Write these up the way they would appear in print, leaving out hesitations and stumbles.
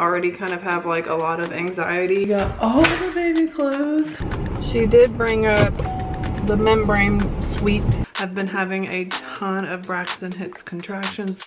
Already kind of have like a lot of anxiety. Got all the baby clothes. She did bring up the membrane sweep. I've been having a ton of Braxton Hicks contractions.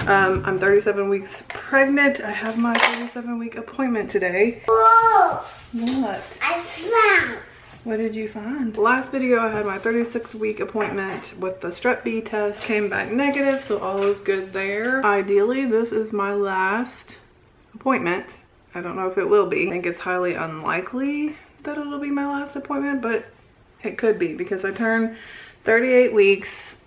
I'm 37 weeks pregnant. I have my 37-week appointment today. Whoa! What? I found. What did you find? Last video I had my 36-week appointment with the strep B test. Came back negative, so all is good there. Ideally, this is my last appointment. I don't know if it will be. I think it's highly unlikely that it'll be my last appointment, but it could be because I turn 38 weeks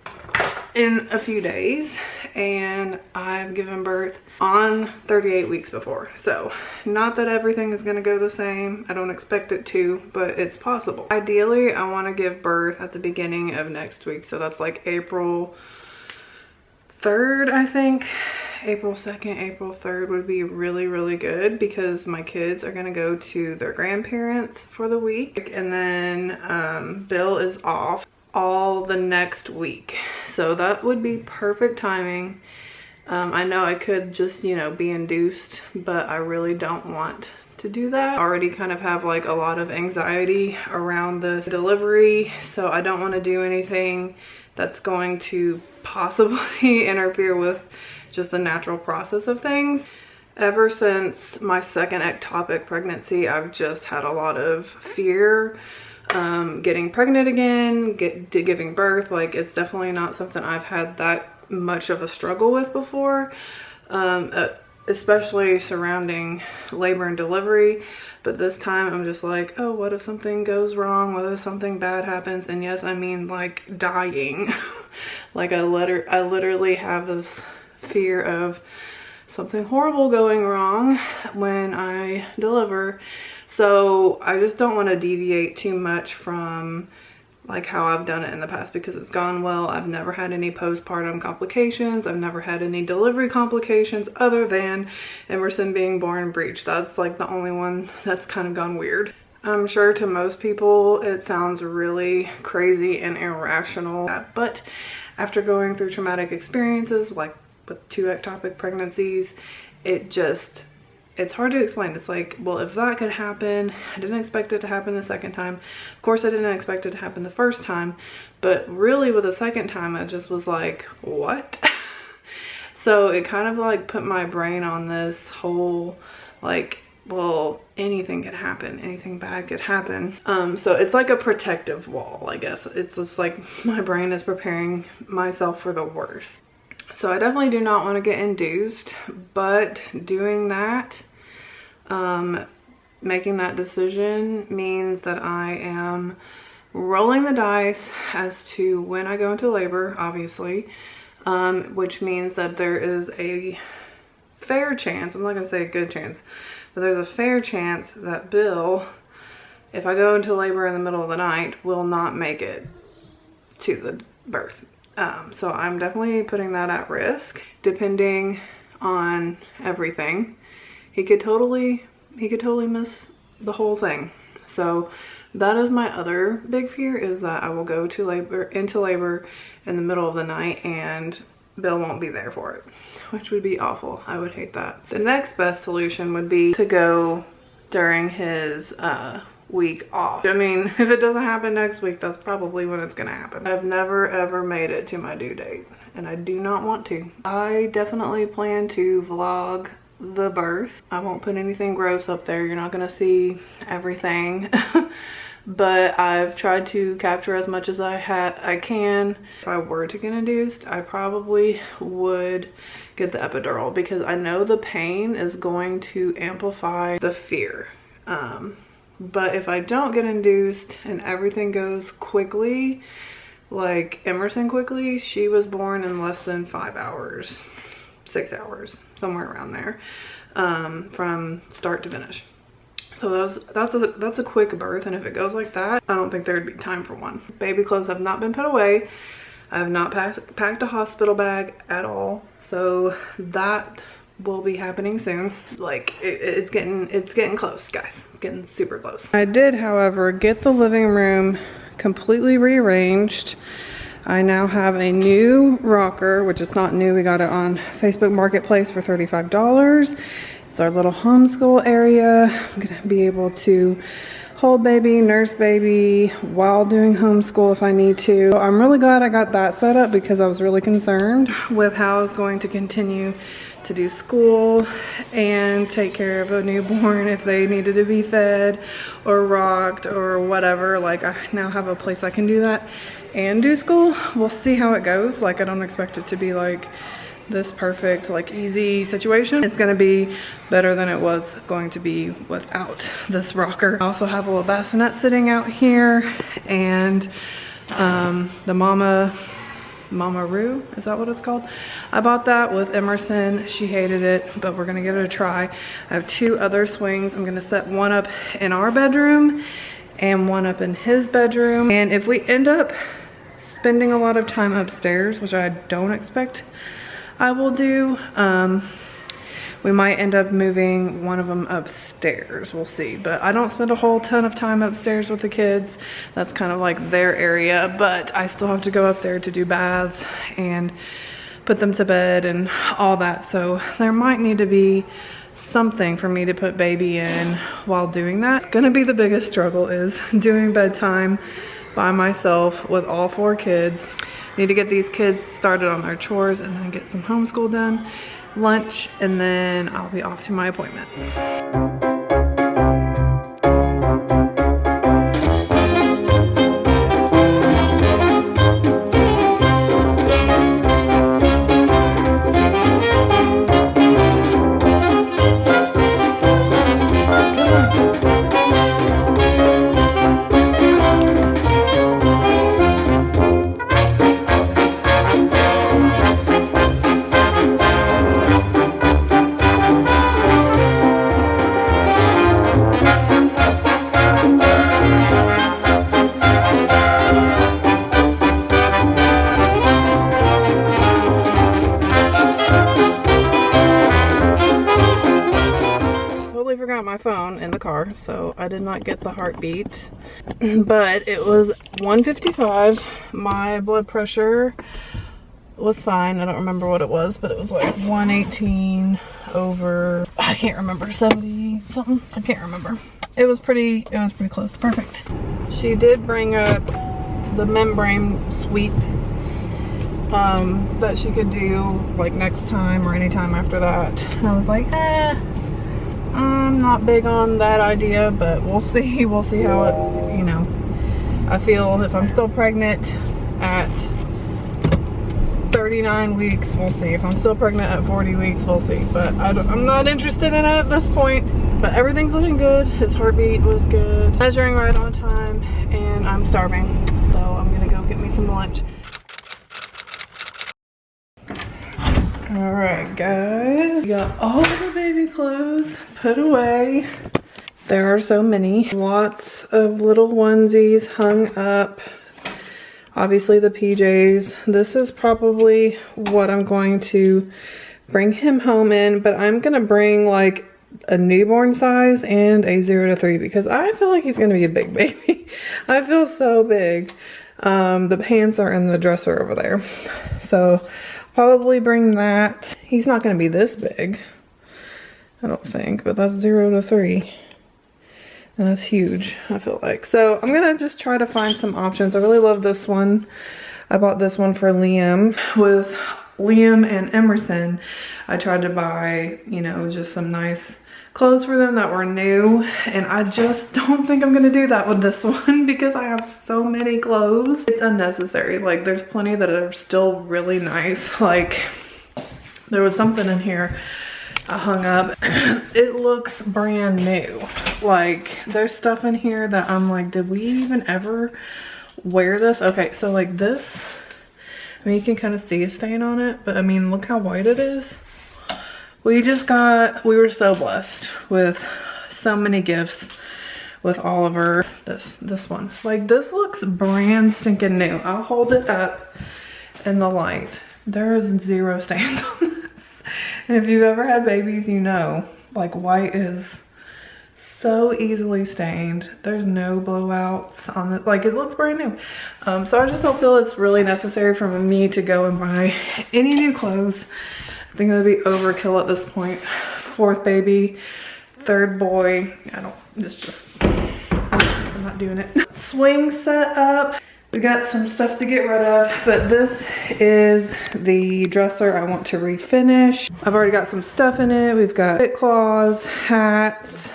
in a few days and I've given birth on 38 weeks before. So not that everything is going to go the same. I don't expect it to, but it's possible. Ideally, I want to give birth at the beginning of next week. So that's like April 3rd, I think. April 2nd, April 3rd would be really, really good because my kids are going to go to their grandparents for the week. And then Bill is off all the next week, so that would be perfect timing. I know I could just, you know, be induced, but I really don't want to do that. I already kind of have like a lot of anxiety around this delivery, so I don't want to do anything that's going to possibly interfere with just the natural process of things. Ever since my second ectopic pregnancy, I've just had a lot of fear getting pregnant again, giving birth. Like, it's definitely not something I've had that much of a struggle with before, especially surrounding labor and delivery. But this time I'm just like, oh, what if something goes wrong? What if something bad happens? And yes, I mean like dying. Like I literally have this fear of something horrible going wrong when I deliver. So I just don't want to deviate too much from like how I've done it in the past because it's gone well. I've never had any postpartum complications. I've never had any delivery complications other than Emerson being born breech. That's like the only one that's kind of gone weird. I'm sure to most people it sounds really crazy and irrational, but after going through traumatic experiences like with 2 ectopic pregnancies, it's hard to explain. It's like, well, if that could happen, I didn't expect it to happen the second time. Of course, I didn't expect it to happen the first time, but really with the second time, I just was like, what? So it kind of like put my brain on this whole, like, well, anything could happen, anything bad could happen. So it's like a protective wall, I guess. It's just like my brain is preparing myself for the worst. So I definitely do not want to get induced, but doing that, making that decision means that I am rolling the dice as to when I go into labor, obviously, which means that there is a fair chance, I'm not going to say a good chance, but there's a fair chance that Bill, if I go into labor in the middle of the night, will not make it to the birth. So I'm definitely putting that at risk, depending on everything. He could totally miss the whole thing. So that is my other big fear, is that I will go into labor in the middle of the night and Bill won't be there for it, which would be awful. I would hate that. The next best solution would be to go during his week off. I mean, if it doesn't happen next week, that's probably when it's gonna happen. I've never ever made it to my due date, and I do not want to. I definitely plan to vlog the birth. I won't put anything gross up there. You're not gonna see everything. But I've tried to capture as much as I can. If I were to get induced, I probably would get the epidural because I know the pain is going to amplify the fear. But if I don't get induced and everything goes quickly, Like Emerson Quickly, she was born in less than 5 hours, 6 hours, somewhere around there, from start to finish. So that's a quick birth, and if it goes like that, I don't think there'd be time for one. Baby clothes have not been put away. I have not packed a hospital bag at all, so that will be happening soon. Like it's getting close, guys. It's getting super close. I did, however, get the living room completely rearranged. I now have a new rocker, which is not new. We got it on Facebook Marketplace for $35. It's our little homeschool area. I'm gonna be able to hold baby, nurse baby while doing homeschool if I need to. I'm really glad I got that set up because I was really concerned with how I was going to continue to do school and take care of a newborn if they needed to be fed or rocked or whatever. Like, I now have a place I can do that and do school. We'll see how it goes. Like, I don't expect it to be like this perfect, like, easy situation. It's gonna be better than it was going to be without this rocker. I also have a little bassinet sitting out here, and the Mama-Roo, is that what it's called? I bought that with Emerson. She hated it, but we're gonna give it a try. I have 2 other swings. I'm gonna set one up in our bedroom and one up in his bedroom. And if we end up spending a lot of time upstairs, which I don't expect I will do, we might end up moving one of them upstairs. We'll see. But I don't spend a whole ton of time upstairs with the kids. That's kind of like their area, but I still have to go up there to do baths and put them to bed and all that. So there might need to be something for me to put baby in while doing that. It's gonna be the biggest struggle, is doing bedtime by myself with all 4 kids. Need to get these kids started on their chores and then get some homeschool done, lunch, and then I'll be off to my appointment. My phone in the car, so I did not get the heartbeat, but it was 155. My blood pressure was fine. I don't remember what it was, but it was like 118 over, I can't remember, 70 something. I can't remember. It was pretty close to perfect. She did bring up the membrane sweep that she could do like next time or anytime after that. I was like, I'm not big on that idea, but we'll see. We'll see how it, you know, I feel if I'm still pregnant at 39 weeks, we'll see. If I'm still pregnant at 40 weeks, we'll see. But I'm not interested in it at this point. But everything's looking good. His heartbeat was good. Measuring right on time, and I'm starving. So I'm gonna go get me some lunch. All right, guys, we got all the baby clothes put away. There are so many. Lots of little onesies hung up. Obviously the PJs. This is probably what I'm going to bring him home in, but I'm gonna bring like a newborn size and a 0 to 3 because I feel like he's gonna be a big baby. I feel so big. The pants are in the dresser over there. So probably bring that. He's not going to be this big, I don't think, but that's 0 to 3. And that's huge, I feel like. So I'm going to just try to find some options. I really love this one. I bought this one for Liam. With Liam and Emerson, I tried to buy, you know, just some nice clothes for them that were new, and I just don't think I'm gonna do that with this one because I have so many clothes. It's unnecessary. Like, there's plenty that are still really nice. Like, there was something in here I hung up. It looks brand new. Like, there's stuff in here that I'm like, did we even ever wear this. Okay, so like this, I mean, you can kind of see a stain on it, but I mean, look how white it is. We were so blessed with so many gifts with Oliver. This one, like, this looks brand stinking new. I'll hold it up in the light. There is 0 stains on this. And if you've ever had babies, you know, like, white is so easily stained. There's no blowouts on it. Like, it looks brand new. So I just don't feel it's really necessary for me to go and buy any new clothes. I think that'd be overkill at this point. 4th baby, 3rd boy. I'm not doing it. Swing set up. We got some stuff to get rid of, but this is the dresser I want to refinish. I've already got some stuff in it. We've got fit cloths, hats,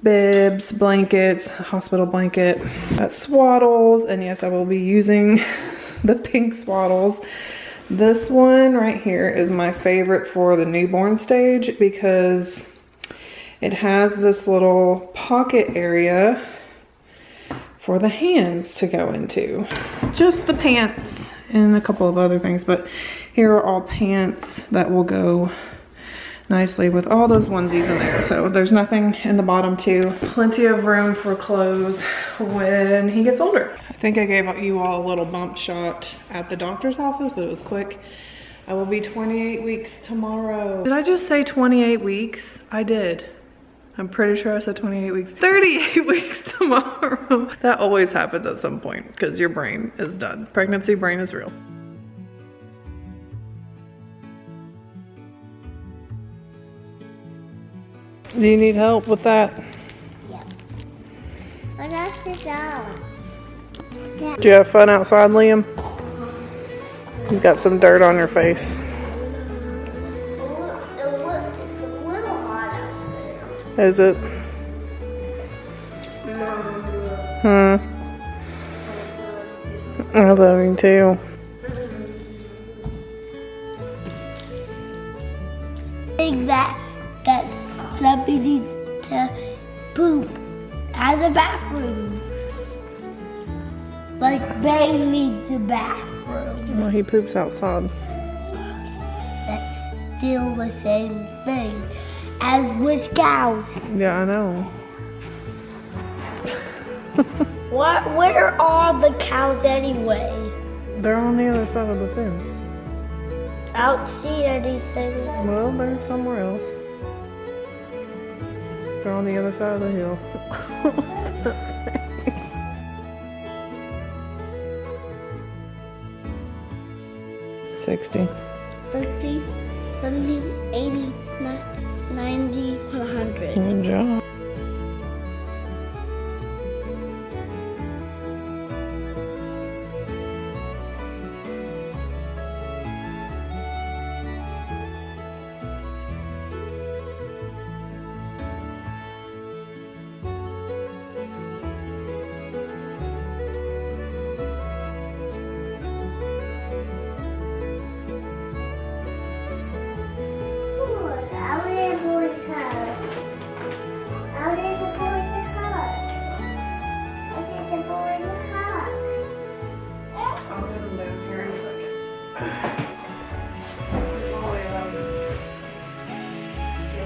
bibs, blankets, hospital blanket, got swaddles, and yes, I will be using the pink swaddles. This one right here is my favorite for the newborn stage because it has this little pocket area for the hands to go into. Just the pants and a couple of other things, but here are all pants that will go nicely with all those onesies in there. So there's nothing in the bottom too. Plenty of room for clothes when he gets older. I think I gave you all a little bump shot at the doctor's office, but it was quick. I will be 28 weeks tomorrow. Did I just say 28 weeks? I did. I'm pretty sure I said 28 weeks. 38 weeks tomorrow. That always happens at some point because your brain is done. Pregnancy brain is real. Do you need help with that? Yep. But that's the down. Did you have fun outside, Liam? You've got some dirt on your face. Is it? I love you too. Think that somebody needs to poop at the bathroom. Like Bay needs a bathroom. Well, he poops outside. That's still the same thing as with cows. Yeah, I know. Where are the cows anyway? They're on the other side of the fence. I don't see anything. Well, they're somewhere else. They're on the other side of the hill. 60. 50, 70, 80, 90, 100. Good job.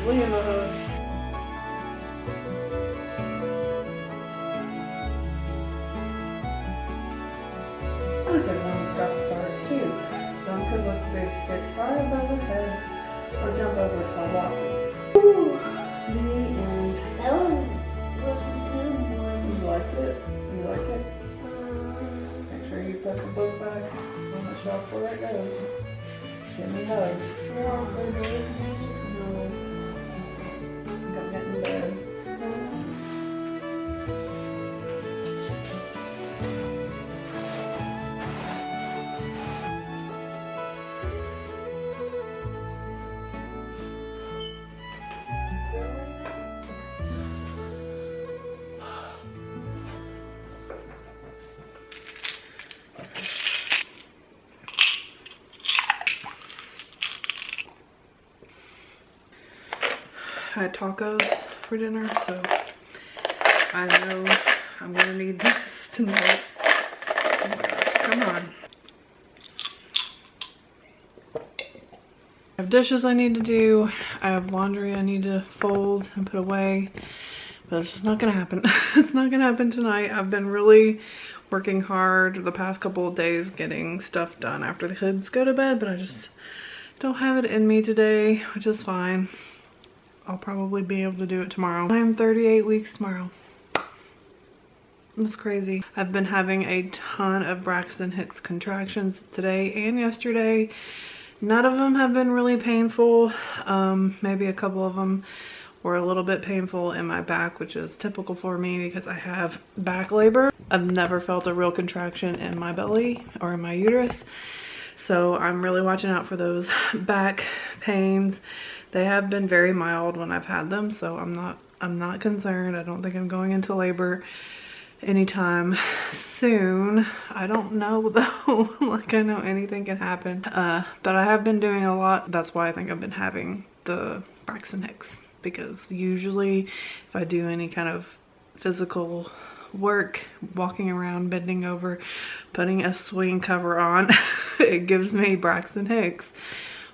Liam a hug. Everyone's got stars too. Some could look big sticks high above their heads or jump over tall boxes. Ooh. The end. That was a good one. You like it? You like it? Make sure you put the book back on the shelf where it goes. Give me hugs. No. Go get in bed. I had tacos for dinner, so I know I'm gonna need this tonight. Come on. I have dishes I need to do. I have laundry I need to fold and put away. But it's just not gonna happen. It's not gonna happen tonight. I've been really working hard the past couple of days getting stuff done after the kids go to bed, but I just don't have it in me today, which is fine. I'll probably be able to do it tomorrow. I'm 38 weeks tomorrow. It's crazy. I've been having a ton of Braxton Hicks contractions today and yesterday. None of them have been really painful. Maybe a couple of them were a little bit painful in my back, which is typical for me because I have back labor. I've never felt a real contraction in my belly or in my uterus. So I'm really watching out for those back pains. They have been very mild when I've had them, so I'm not concerned. I don't think I'm going into labor anytime soon. I don't know though. Like, I know anything can happen. But I have been doing a lot. That's why I think I've been having the Braxton Hicks, because usually if I do any kind of physical work, walking around, bending over, putting a swing cover on, it gives me Braxton Hicks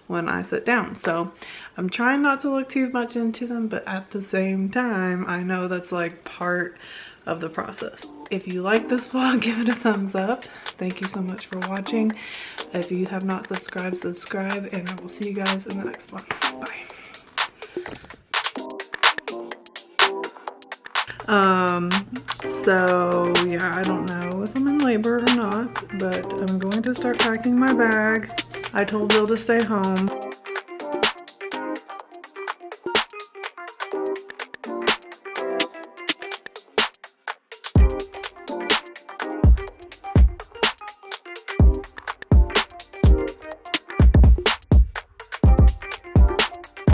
when I sit down. So I'm trying not to look too much into them, but at the same time, I know that's like part of the process. If you like this vlog, give it a thumbs up. Thank you so much for watching. If you have not subscribed, subscribe, and I will see you guys in the next one. Bye. So yeah, I don't know if I'm in labor or not, but I'm going to start packing my bag. I told Bill to stay home.